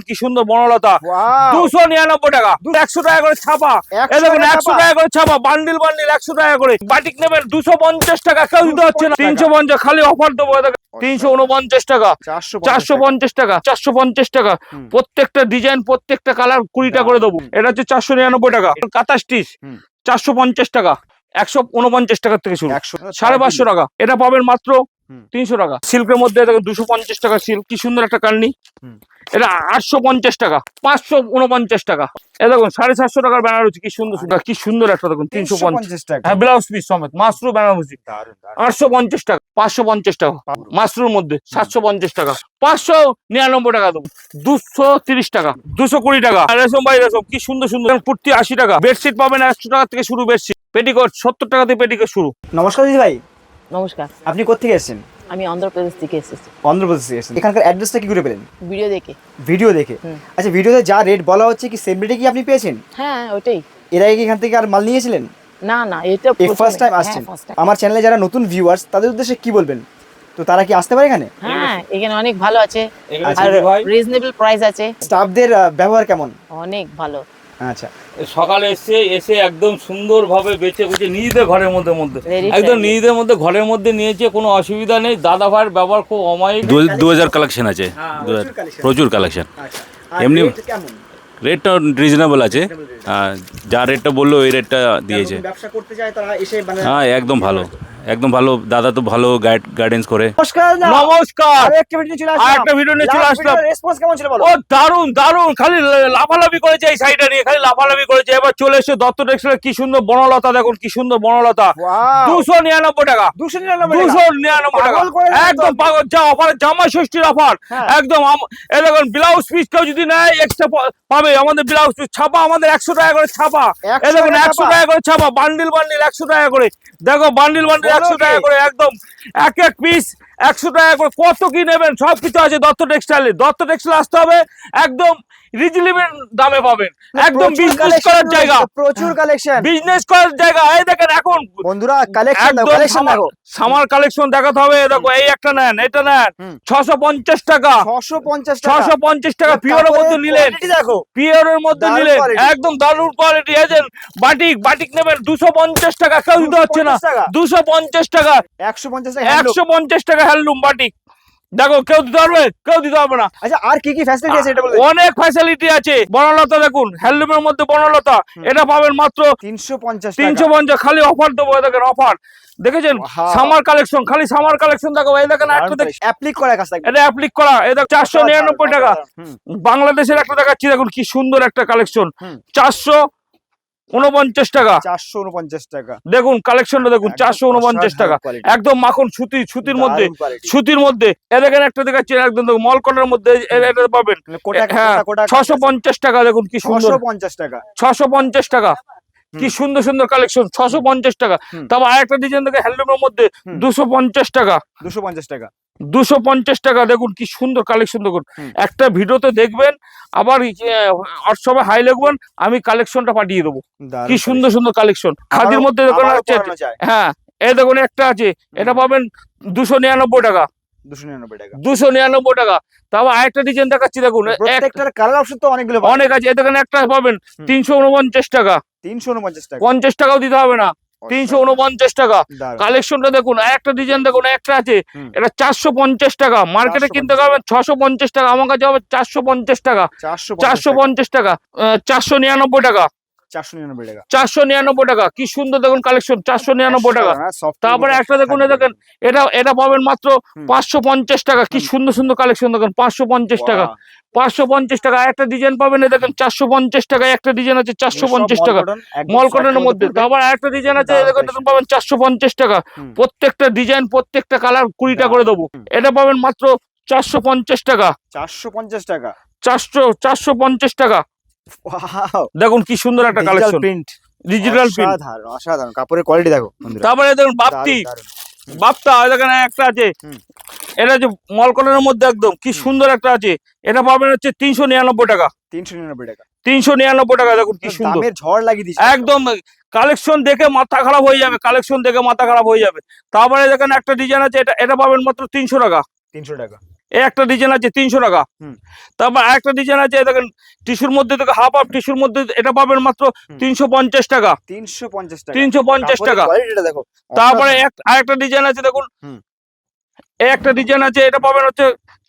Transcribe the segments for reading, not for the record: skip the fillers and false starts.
কি সুন্দর বনলতা 299 টাকা 100 টাকা করে ছাপা। এই দেখুন 100 টাকা করে ছাপা, বান্ডিল বান্ডিল 100 টাকা করে। বাটিক নেবেন 250 টাকা, কেউ দিতে হচ্ছে না। 350 খালি অফার দেবো। 349 টাকা, 450 টাকা, 450 টাকা। প্রত্যেকটা ডিজাইন প্রত্যেকটা কালার 20টা করে দেবো। এটা হচ্ছে 499 টাকা। কাঁথা স্টিচ 450 টাকা, 149 টাকা থেকে শুরু, 550 টাকা। এটা পাবেন মাত্র 300 টাকা। সিল্কের মধ্যে দেখুন 250 টাকা সিল্ক, কি সুন্দর একটা কার্নি। এটা 850 টাকা, 549 টাকা। এ দেখুন 750 টাকার বেনারসি, কি সুন্দর সুন্দর, কি সুন্দর একটা দেখুন 350 টাকা। হ্যাঁ, ব্লাউজ পিস সমেত মাশরু বেনারসি 850 টাকা, 550 টাকা। মাশরুর মধ্যে 750 টাকা, 599 টাকা দেবো। 230 টাকা, 220 টাকা। রেশম বাই রেশম, কি সুন্দর সুন্দর কুর্তি 80 টাকা। বেডশিট পাবেন 100 টাকা থেকে শুরু বেডশিট। পেটিকোট 70 টাকা থেকে পেটিকোট শুরু। নমস্কার দিদি ভাই। নমস্কার, আপনি কোথা থেকে এসেছেন? আমি অন্ধ্রপ্রদেশ থেকে এসেছি। অন্ধ্রপ্রদেশ থেকে এসেছেন। এখানকার অ্যাড্রেসটা কি করে পেলেন? ভিডিও দেখে। ভিডিও দেখে? আচ্ছা, ভিডিওতে যা রেট বলা হচ্ছে কি সেম রেটে কি আপনি পেয়েছেন? হ্যাঁ, ওটাই। এর আগে কি এখান থেকে আর মাল নিয়েছিলেন? না না, এটা ফার্স্ট টাইম আসছেন। আমার চ্যানেলে যারা নতুন ভিউয়ার্স তাদের উদ্দেশ্যে কি বলবেন? তো তারা কি আসতে পারে এখানে? হ্যাঁ, এখানে অনেক ভালো আছে আচ্ছা, আর রিজনেবল প্রাইস আছে। স্টাফদের ব্যবহার কেমন? অনেক ভালো। আচ্ছা, সকালে এসে একদম সুন্দর ভাবে বেঁচে বুঝে নিজেদের ঘরের মধ্যে Very একদম friendly। নিজেদের মধ্যে ঘরের মধ্যে নিয়েছে, কোনো অসুবিধা নেই। দাদা ভাইয়ের ব্যবহার খুব অমায়িক। 2000 কালেকশন আছে, প্রচুর কালেকশন। আচ্ছা। এমনি কেমন? রেটটা রিজনেবল আছে, যা রেটটা বললো ওই রেটটা দিয়েছে। ব্যবসা করতে যায় তারা এসে হ্যাঁ, একদম ভালো, একদম ভালো। দাদা তো ভালো গাইডেন্স করে। নমস্কার। নমস্কার, আরেকটা ভিডিও চলে আসলাম। আরেকটা ভিডিও নিয়ে চলে আসলাম। রেসপন্স কেমন ছিল বলো? ও দারুন দারুন, খালি লাফালাফি করেছে এই সাইডে নিয়ে, খালি লাফালাফি করেছে। এবার চলে এসে দত্ত টেক্সটাইল, কি সুন্দর বনলতা দেখুন, কি সুন্দর বনলতা 299 টাকা, 299 টাকা। একদম পাগল, যা অফার, জামা ষষ্ঠীর অফার একদম। এই দেখুন ব্লাউজ পিস কেউ যদি নেয় এক্সট্রা পাবে। আমাদের ব্লাউজ পিস ছাপা আমাদের 100 টাকা করে ছাপা। এই দেখুন 100 টাকা করে ছাপা, বান্ডিল বান্ডিল 100 টাকা করে। দেখো বান্ডিল বান্ডিল 100 টাকা করে, একদম এক এক পিস 100 টাকা করে। কত কি নেবেন সবকিছু আছে দত্ত টেক্সটাইলে। দত্ত টেক্সটাইল আসতে হবে, একদম রিজনেবল দামে পাবেন। একদম বিজনেস করার জায়গা, প্রচুর কালেকশন, বিজনেস করার জায়গা। এই দেখেন এখন বন্ধুরা কালেকশন দেখো। সামার কালেকশন দেখাতে হবে। দেখো এই একটা নেন, এটা নেন 650 টাকা, 650 টাকা। পিওরের মধ্যে নিলেন, দেখো পিওরের মধ্যে নিলেন, একদম দারুণ কোয়ালিটি। এজেন্ট বাটিক নেবেন 250 টাকা, কেউ দিতে হচ্ছে না। 250 টাকা, 150 টাকা, 150 টাকা হ্যান্ডলুম বাটিক। দেখো কেউ দিতে পারবে, কেউ দিতে হবে না। আচ্ছা, আর কি কি ফ্যাসিলিটি আছে এটা বলুন? অনেক ফ্যাসিলিটি আছে। বনলতা দেখুন, হ্যান্ডলুমের মধ্যে বনলতা, এটা পাবেন মাত্র 350, খালি অফার দেবো। দেখেন অফার, দেখেছেন সামার কালেকশন, খালি সামার কালেকশন দেখো। এই দেখেন একটা অ্যাপ্লিক করা কাজ থাকে, এটা অ্যাপ্লিক করা। এই দেখো 499 টাকা। বাংলাদেশের একটা দেখাচ্ছি, দেখুন কি সুন্দর একটা কালেকশন, 449 টাকা। 449 টাকা। দেখুন কালেকশনটা দেখুন, 449 টাকা। একদম মাখন সুতির মধ্যে, সুতির মধ্যে। এ দেখেন একটা দেখাচ্ছি, একদম মল কটনের মধ্যে এটা পাবেন। হ্যাঁ, 650 টাকা। দেখুন কি সুন্দর, 650 টাকা, 650 টাকা। কি সুন্দর সুন্দর কালেকশন, 650 টাকা। তারপর আরেকটা ডিজাইন দেখে হ্যান্ডলুমের মধ্যে 250 টাকা, 250 টাকা, 250 টাকা। দেখুন কি সুন্দর কালেকশন। দেখুন একটা ভিডিওতে দেখবেন, আবার হোয়াটসঅ্যাপে হাই লিখবেন, আমি কালেকশনটা পাঠিয়ে দেবো। কি সুন্দর সুন্দর কালেকশন খাদির মধ্যে দেখুন আছে। হ্যাঁ, এই দেখুন একটা আছে, এটা পাবেন 299 টাকা, 299 টাকা, 299 টাকা। তারপর আরেকটা ডিজাইন দেখাচ্ছি, দেখুন প্রত্যেকটার কালার অপশন তো অনেকগুলো অনেক আছে। এই দেখুন একটা পাবেন 349 টাকা, 349 টাকা, 50 টাকাও দিতে হবে না, 349 টাকা। কালেকশনটা দেখুন, একটা ডিজাইন দেখুন, একটা আছে এটা 450 টাকা। মার্কেটে কিনতে পাবেন 650 টাকা, আমার কাছে হবে 450 টাকা, 450 টাকা, 499 টাকা, 499 টাকা, 499 টাকা। কি সুন্দর দেখুন কালেকশন, 499 টাকা। তারপরে একটা দেখুন, দেখেন এটা পাবেন মাত্র 550 টাকা। কি সুন্দর সুন্দর কালেকশন দেখুন, 550 টাকা, 550 টাকা। একটা ডিজাইন পাবেন, দেখেন 450 টাকা। একটা ডিজাইন আছে 450 টাকা, মল কটনের মধ্যে। তারপর আরেকটা ডিজাইন আছে, দেখুন পাবেন 450 টাকা। প্রত্যেকটা ডিজাইন প্রত্যেকটা কালার 20টা করে দেবো। এটা পাবেন মাত্র 450 টাকা, 450 টাকা, 450 টাকা। দেখুন কি সুন্দর একটা কালেকশন, ডিজিটাল প্রিন্ট, অসাধারণ কাপড়ের কোয়ালিটি দেখো। তারপরে দেখুন বাপ্তা দেখেন একটা আছে, এটা হচ্ছে মল কটনের মধ্যে, একদম কি সুন্দর একটা আছে। এটা পাবেন হচ্ছে 399 টাকা, 399 টাকা, 399 টাকা। দেখুন কি সুন্দর, দামের ঝড় লাগিয়ে দিয়েছে একদম কালেকশন দেখে মাথা খারাপ হয়ে যাবে, কালেকশন দেখে মাথা খারাপ হয়ে যাবে। তারপরে দেখেন একটা ডিজাইন আছে, এটা পাবেন মাত্র 300 টাকা, 300 টাকা, এই একটা ডিজাইন আছে 300 টাকা। হুম। তারপর আরেকটা ডিজাইন আছে দেখেন টিস্যুর মধ্যে দেখো হাফ হাফ টিস্যুর মধ্যে, এটা পাবেন মাত্র 350 টাকা। 350 টাকা 350 টাকা। কোয়ালিটিটা দেখো। তারপরে আরেকটা ডিজাইন আছে দেখুন, হুম। এই একটা ডিজাইন আছে, এটা পাবেন হচ্ছে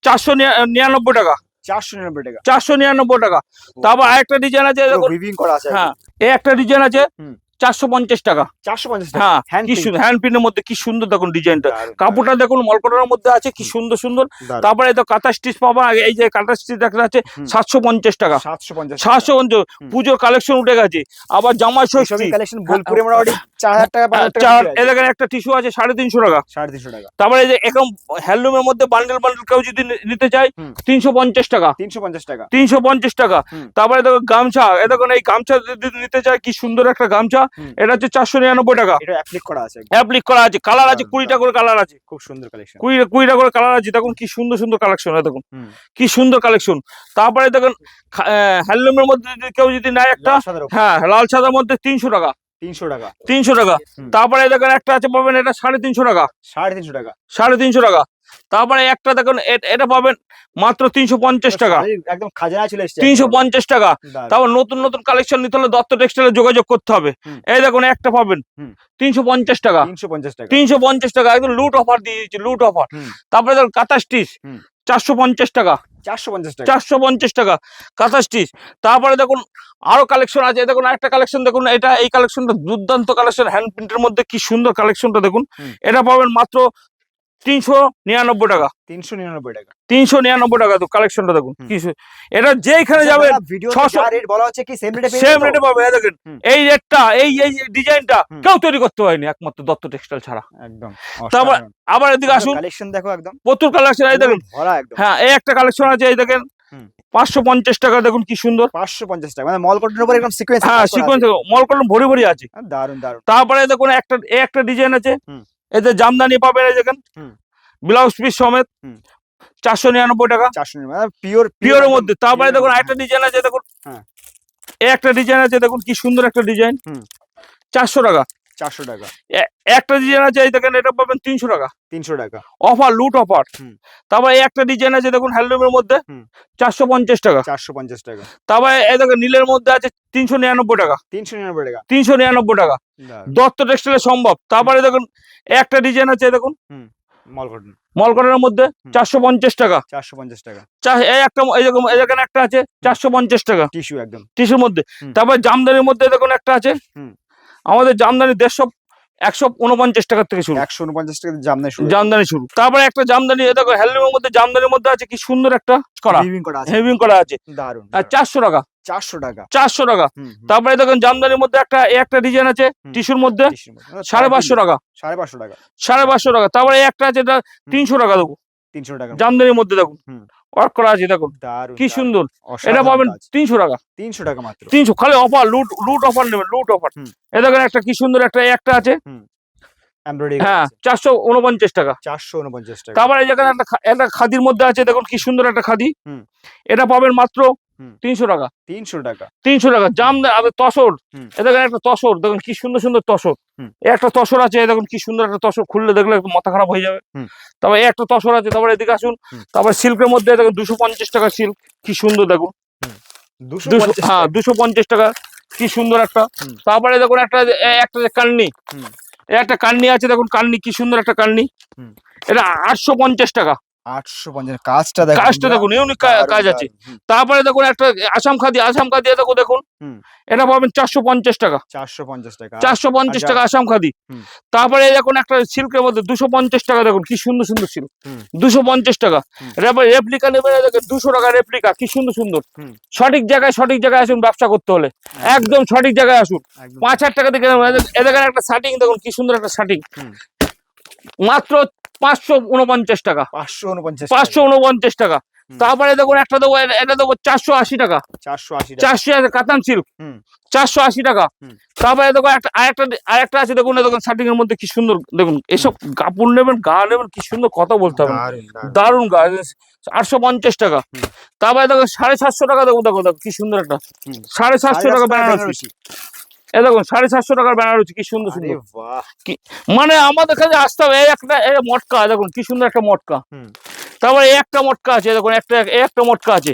499 টাকা। 499 টাকা 499 টাকা। তারপর আরেকটা ডিজাইন আছে দেখুন, উইভিং করা আছে। হ্যাঁ এই একটা ডিজাইন আছে হুম। 450 টাকা। 450 টাকা হ্যাঁ হ্যান্ড কি সুন্দর হ্যান্ড প্রিন্টের মধ্যে, কি সুন্দর দেখুন ডিজাইনটা, কাপড়টা দেখুন মলকটনের মধ্যে আছে, কি সুন্দর সুন্দর। তারপরে এই তো কাঁথা স্টিচ পাবা, এই যে কাঁথা স্টিচ দেখা আছে 750 টাকা। 750 পুজোর কালেকশন উঠে গেছে। আবার জামাই ষষ্ঠী কালেকশন বোলপুরে মোটামুটি 4000 টাকা 5000 টাকা। এই দেখেন একটা টিস্যু আছে 350 টাকা। 350 টাকা। তারপরে এই যে একদম হ্যান্ডলুমের মধ্যে বান্ডেল বান্ডেল কেউ যদি নিতে চায় 350 টাকা। 350 টাকা 350 টাকা। তারপরে দেখো গামছা, এই দেখুন এই গামছা যদি নিতে চায়, কি সুন্দর একটা গামছা, এটা হচ্ছে 499 টাকা। এটা অ্যাপ্লিক করা আছে। অ্যাপ্লিক করা আছে, কালার আছে 20টা করে কালার আছে, খুব সুন্দর কালেকশন। 20টা করে কালার আছে। দেখুন কি সুন্দর সুন্দর কালেকশন, দেখুন কি সুন্দর কালেকশন। তারপরে দেখুন হ্যান্ডলুমের মধ্যে যদি কেউ যদি নেয় একটা, হ্যাঁ লাল সাদার মধ্যে 300 টাকা। 300 টাকা 300 টাকা। তারপরে দেখেন একটা আছে পাবেন এটা 350 টাকা। 350 টাকা 350 টাকা। তারপরে একটা দেখুন এটা পাবেন মাত্র 350 টাকা। একদম খাজানা চলে এসেছে। 350 টাকা। তারপর নতুন নতুন কালেকশন নিতে হলে দত্ত টেক্সটাইলে যোগাযোগ করতে হবে। এই দেখুন একটা পাবেন 350 টাকা। 350 টাকা 350 টাকা, একদম লুট অফার দিয়ে দিচ্ছি, লুট অফার। তারপরে দেখুন কাঁথা স্টিচ 450 টাকা। 450 টাকা 450 টাকা কাঁথা স্টিচ। তারপরে দেখুন আরো কালেকশন আছে, দেখুন একটা কালেকশন দেখুন, এটা এই কালেকশনটা দুর্দান্ত কালেকশন, হ্যান্ড প্রিন্টের মধ্যে কি সুন্দর কালেকশনটা দেখুন। এটা পাবেন মাত্র 399 টাকা। 399 টাকা 399 টাকা। তো কালেকশনটা দেখুন কি এটা যেখানে যাবেন ভিডিও 600 রেট বলা হচ্ছে কি সেম রেটে সেম রেটে পাবে। এই দেখেন এই রেটটা, এই এই ডিজাইনটা কেউ তৈরি করতে পারেনি একমাত্র দত্ত টেক্সটাইল ছাড়া। একদম। তারপর আবার এদিকে আসুন, কালেকশন দেখো একদম প্রচুর কালেকশন। এই দেখুন ভরা একদম। হ্যাঁ এই একটা কালেকশন আছে, এই দেখেন 550 টাকা। দেখুন কি সুন্দর 550 টাকা, মানে মল কটনের উপর একদম সিকোয়েন্স। হ্যাঁ সিকোয়েন্স মল কটন ভরি ভরি আছে। দারুন দারুন। তারপরে দেখুন একটা ডিজাইন আছে, এতে জামদানি পাবেন, এই দেখেন ব্লাউজ পিস সমেত 499 টাকা। 499 মানে পিওর পিওরের মধ্যে। তারপরে দেখুন আরেকটা ডিজাইন আছে, দেখুন এই একটা ডিজাইন আছে, দেখুন কি সুন্দর একটা ডিজাইন 400 টাকা। 400 টাকা একটা ডিজাইন আছে, এই দেখেন এটা পাবেন 300 টাকা। 300 টাকা অফার, লুট অফার। তারপরে এই একটা ডিজাইন আছে দেখুন হ্যান্ডলুমের মধ্যে 450 টাকা। 450 টাকা। তারপরে এই দেখুন নীলের মধ্যে আছে 399 টাকা। 399 টাকা 399 টাকা। দত্ত টেক্সটাইলে সম্ভব। তারপরে দেখুন একটা ডিজাইন আছে দেখুন মল কটন, মল কটনের মধ্যে 450 টাকা। 450 টাকা। এই একটা এখানে একটা আছে 450 টাকা টিস্যু একদম টিস্যুর মধ্যে। তারপর জামদানির মধ্যে দেখুন একটা আছে, আমাদের জামদানি 149 টাকা থেকে শুরু। 149 টাকা জামদানি শুরু। জামদানি শুরু। তারপরে একটা জামদানি, দেখো হ্যান্ডলুমের মধ্যে জামদানির মধ্যে আছে, কি সুন্দর একটা করা উইভিং করা আছে। হেভিং করা আছে। দারুন। আর 400 টাকা। 400 টাকা 400 টাকা। তারপরে দেখুন জামদানির মধ্যে একটা ডিজাইন আছে টিস্যুর মধ্যে 550 টাকা। 550 টাকা 550 টাকা। তারপরে একটা আছে এটা 300 টাকা দেবো 300 টাকা জামদানির মধ্যে, দেখুন ওয়ার্ক করা আছে, দেখুন দারুন কি সুন্দর। এটা পাবেন 300 টাকা। 300 টাকা মাত্র। 300 খালি অফার, লুট অফার নেবেন, লুট অফার। এ দেখেন একটা কি সুন্দর একটা আছে, এমব্রয়ডারি হ্যাঁ 449 টাকা। 449 টাকা। তারপরে এই যেখানে একটা খাদির মধ্যে আছে, দেখুন কি সুন্দর একটা খাদি, এটা পাবেন মাত্র 300 টাকা। 300 টাকা 300 টাকা। জামদানি তসর, এ দেখেন একটা তসর, দেখুন কি সুন্দর সুন্দর তসর। একটা তসর আছে, দেখুন কি সুন্দর একটা তসর, খুললে দেখলে মাথা খারাপ হয়ে যাবে। তারপরে একটা তসর আছে। তারপরে এদিকে আসুন, তারপরে সিল্কের মধ্যে দেখুন 250 টাকা সিল্ক, কি সুন্দর দেখুন। 250 টাকা, কি সুন্দর একটা। তারপরে দেখুন একটা কান্নি, একটা কান্নি আছে, দেখুন কান্নি কি সুন্দর একটা কান্নি, এটা 850 টাকা। 850 কাজটা দেখুন ইউনিক কাজ আছে। তারপরে দেখুন একটা আসাম খাদি দেখুন এটা পাবেন 450 টাকা। 450 টাকা 450 টাকা আসাম খাদি। তারপরে দেখুন একটা সিল্কের মধ্যে 250 টাকা, দেখুন কি সুন্দর সুন্দর সিল্ক 250 টাকা। রেপ্লিকা নেবেন, দেখেন 200 টাকা রেপ্লিকা, কি সুন্দর সুন্দর। সঠিক জায়গায় আসুন ব্যবসা করতে হলে, একদম সঠিক জায়গায় আসুন। 5,000 টাকা থেকে এদের একটা শার্টিং দেখুন কি সুন্দর একটা শার্টিং, মাত্র 549 টাকা। 549 টাকা। তারপরে দেখুন একটা দেবো, এটা দেবো 480 টাকা। 480 কাতান সিল্ক 480 টাকা। তারপরে দেখো আরেকটা আছে, দেখুন দেখুন শার্টিং এর মধ্যে কি সুন্দর, দেখুন এসব কাপড় নেবেন, গা নেবেন, কি সুন্দর কথা বলতে হবে, দারুন গা। 850 টাকা। তারপরে দেখো 750 টাকা, দেখো কি সুন্দর একটা 750 টাকা বেনারসি। এ দেখুন 750 টাকার বেনারসি, কি সুন্দর সুন্দর। মানে আমাদের কাছে আসতে হবে। এই একটা মটকা, দেখুন কি সুন্দর একটা মটকা। তারপরে একটা মটকা আছে দেখুন, একটা মটকা আছে,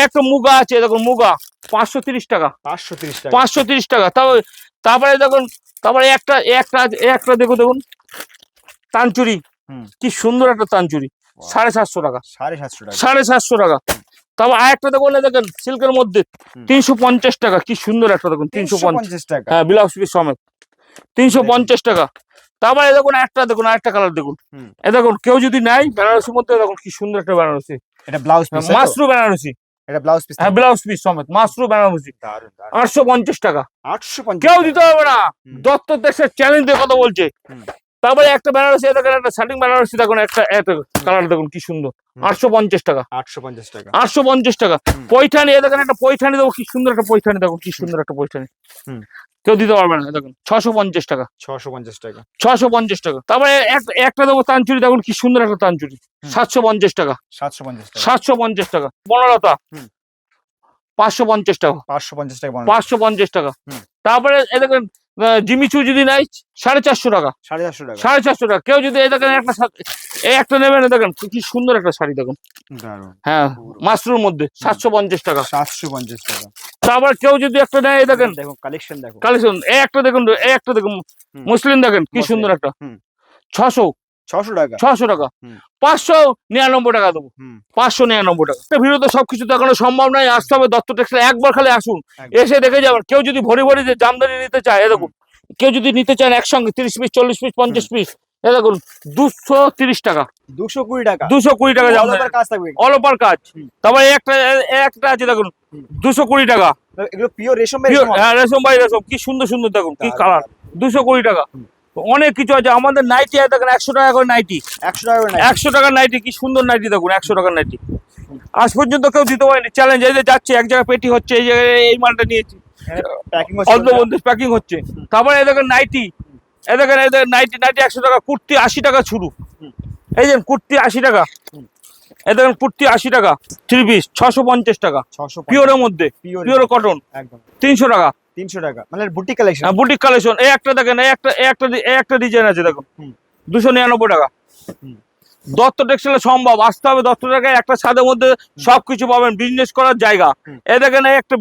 একটা মুগা আছে দেখুন, মুগা 530 টাকা, 530 টাকা। 530 টাকা। তারপরে দেখুন, তারপরে একটা দেখুন তানচুরি, কি সুন্দর একটা তানচুরি, 750 টাকা, 750 টাকা। 750 টাকা। তারপর আরেকটা দেখুন, দেখেন সিল্কের মধ্যে 350 টাকা, কি সুন্দর একটা দেখুন, 350 টাকা। হ্যাঁ, ব্লাউজ পিস সমেত 350 টাকা। তারপরে দেখুন আরেকটা কালার দেখুন, এ দেখুন কেউ যদি নেয় বেনারসির মধ্যে, দেখুন কি সুন্দর একটা বেনারসি, এটা ব্লাউজ পিস, মাশরু বেনারসি, এটা ব্লাউজ পিস, হ্যাঁ ব্লাউজ পিস সমেত মাশরু বেনারসি, 850 টাকা। 850 কেউ দিতে হবে না, দত্ত দেশের চ্যালেঞ্জ দিয়ে কথা বলছে। তারপরে একটা বেনারসি দেখেন, একটা শার্টিং বেনারসি দেখুন, একটা কালার দেখুন কি সুন্দর, 850 টাকা, 850 টাকা। 850 টাকা। পৈঠানি দেখেন, একটা পৈঠানি দেখো কি সুন্দর একটা পৈঠানি, দেখুন কি সুন্দর একটা পৈঠানি, কেউ দিতে পারবে না, দেখুন 650 টাকা, 650 টাকা, 650 টাকা। তারপরে একটা দেবো তানচুরি, দেখুন কি সুন্দর একটা তানচুরি, 750 টাকা, 750 টাকা। 750 টাকা। বনলতা 550 টাকা, 550 টাকা, 550 টাকা। তারপরে এ দেখেন জিমিচু যদি নাই 450 টাকা, 450 টাকা। 450 টাকা। কেউ যদি এই দেখেন একটা নেবেন, দেখেন কি সুন্দর একটা শাড়ি দেখুন, দারুন। হ্যাঁ মাশরুর মধ্যে 750 টাকা। 750 টাকা। তারপর কেউ যদি একটা নেয়, এই দেখেন দেখো কালেকশন, দেখো কালেকশন, একটা দেখুন মুসলিম, দেখেন কি সুন্দর একটা, 600 টাকা, 600 টাকা। 599 টাকা দেবো, 599 টাকা। একটা ভিডিওতে সবকিছু দেখানো সম্ভব নয়, আসতে হবে দত্ত টেক্সটাইল, একবার খালি আসুন, এসে দেখে যাবেন। কেউ যদি ভরি ভরি যে জামদানি নিতে চায়, এ দেখুন, কেউ যদি নিতে চান একসঙ্গে 30 পিস, 40 পিস, 50 পিস, এ দেখুন 230 টাকা, 220 টাকা, 220 টাকা জামদানি, অল ওভার কাজ থাকবে। অল ওভার কাজ। তারপরে একটা আছে দেখুন 220 টাকা, এগুলো পিওর রেশম, হ্যাঁ রেশম বাই রেশম, কি সুন্দর সুন্দর দেখুন, কি কালার, 220 টাকা। অনেক কিছু আছে আমাদের। নাইটি দেখেন 100 টাকা করে নাইটি, 100 টাকা করে। 100 টাকার নাইটি, কি সুন্দর নাইটি দেখুন, 100 টাকার নাইটি। আজ পর্যন্ত কেউ দিতে পারেনি, চ্যালেঞ্জ। এই যে যাচ্ছে, এক জায়গায় পেটি হচ্ছে, এই জায়গায় এই মালটা নিয়েছি, প্যাকিং অল্প মধ্যে প্যাকিং হচ্ছে। তারপরে এই দেখেন নাইটি, এই দেখেন নাইটি 100 টাকা, কুর্তি 80 টাকা শুরু, এই যে কুর্তি 80 টাকা, এই দেখেন কুর্তি 80 টাকা, 3 পিস 650 টাকা, 650 পিওরের মধ্যে, পিওর কটন একদম 300 টাকা। 300 টাকা, মানে বুটিক কালেকশন। Boutique collection. এই একটা দেখেন, একটা ডিজাইন আছে দেখুন, 299 টাকা। দত্ত টেক্সটাইলে সম্ভব, আসতে হবে দত্ত টাকায়, একটা ছাদের মধ্যে সবকিছু পাবেন, বিজনেস করার জায়গা। এই দেখেন একটা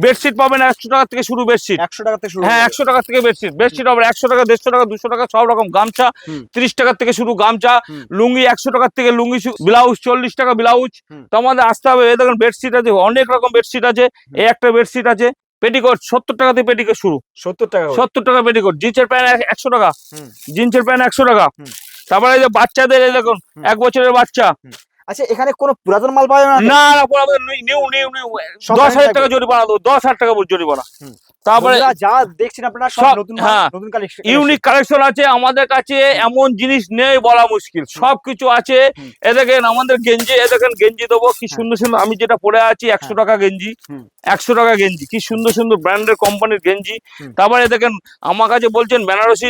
বেডশিট পাবেন 100 টাকা থেকে শুরু, বেডশিট 100 টাকা থেকে শুরু। হ্যাঁ 100 টাকা থেকে বেডশিট হবে 100 টাকা, 150 টাকা, 200 টাকা, সব রকম। গামছা 30 টাকা থেকে শুরু, গামছা। লুঙ্গি 100 টাকা থেকে লুঙ্গি, ব্লাউজ 40 টাকা ব্লাউজ। তো আমাদের আসতে হবে। এই দেখেন বেডশিট আছে, অনেক রকম বেডশিট আছে। এই একটা বেডশিট আছে, পেটিকোট 70 টাকা থেকে পেটিকোট শুরু, 70 টাকা, 70 টাকা পেটিকোট। জিন্সের প্যান্ট 100 টাকা, জিন্সের প্যান্ট 100 টাকা। তারপরে এই যে বাচ্চাদের, এই দেখুন 1 বছরের বাচ্চা। আচ্ছা, এখানে কোনো পুরাতন মাল পাওয়া যাবে না? না না, নিউ 10,000 টাকা জরিমানা দেবো, 10,000 টাকা জরিমানা। তারপরে যা দেখছেন আপনারা সব নতুন মাল, হ্যাঁ, নতুন কালেকশন, ইউনিক কালেকশন আছে আমাদের কাছে, এমন জিনিস নেই বলা মুশকিল, সবকিছু আছে। এ দেখেন আমাদের গেঞ্জি, এ দেখেন গেঞ্জি দেবো, কি সুন্দর সুন্দর। আমি যেটা পরে আছি 100 টাকা গেঞ্জি, 100 টাকা গেঞ্জি, কি সুন্দর সুন্দর ব্র্যান্ডের কোম্পানির গেঞ্জি। তারপরে দেখেন আমার কাছে বলছেন বেনারসি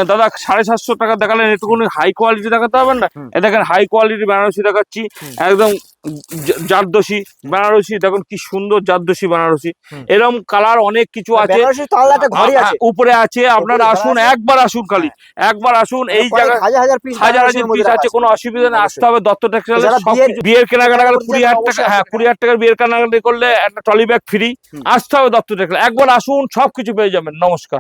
দাদা 750 টাকা দেখালেন, একটুখানি হাই কোয়ালিটি দেখাতে হবে না? এ দেখেন হাই কোয়ালিটি বেনারসি দেখাচ্ছি, একদম জারদোসি বেনারসি, দেখুন কি সুন্দর জারদোসি বেনারসি। এরকম কালার অনেক কিছু আছে, উপরে আছে। আপনারা আসুন, একবার আসুন, খালি একবার আসুন। এই জায়গায় হাজার পিস আছে, কোনো অসুবিধা নেই। আসতে হবে দত্ত টেক্সটাইলে। বিয়ের কেনাকাটা গেলে 20,000 টাকা, হ্যাঁ 20,000 টাকার বিয়ের কেনাকাটা করলে একটা ট্রলি ব্যাগ ফ্রি। আসতে হবে দত্ত টেক্সটাইল, একবার আসুন, সবকিছু পেয়ে যাবেন। নমস্কার।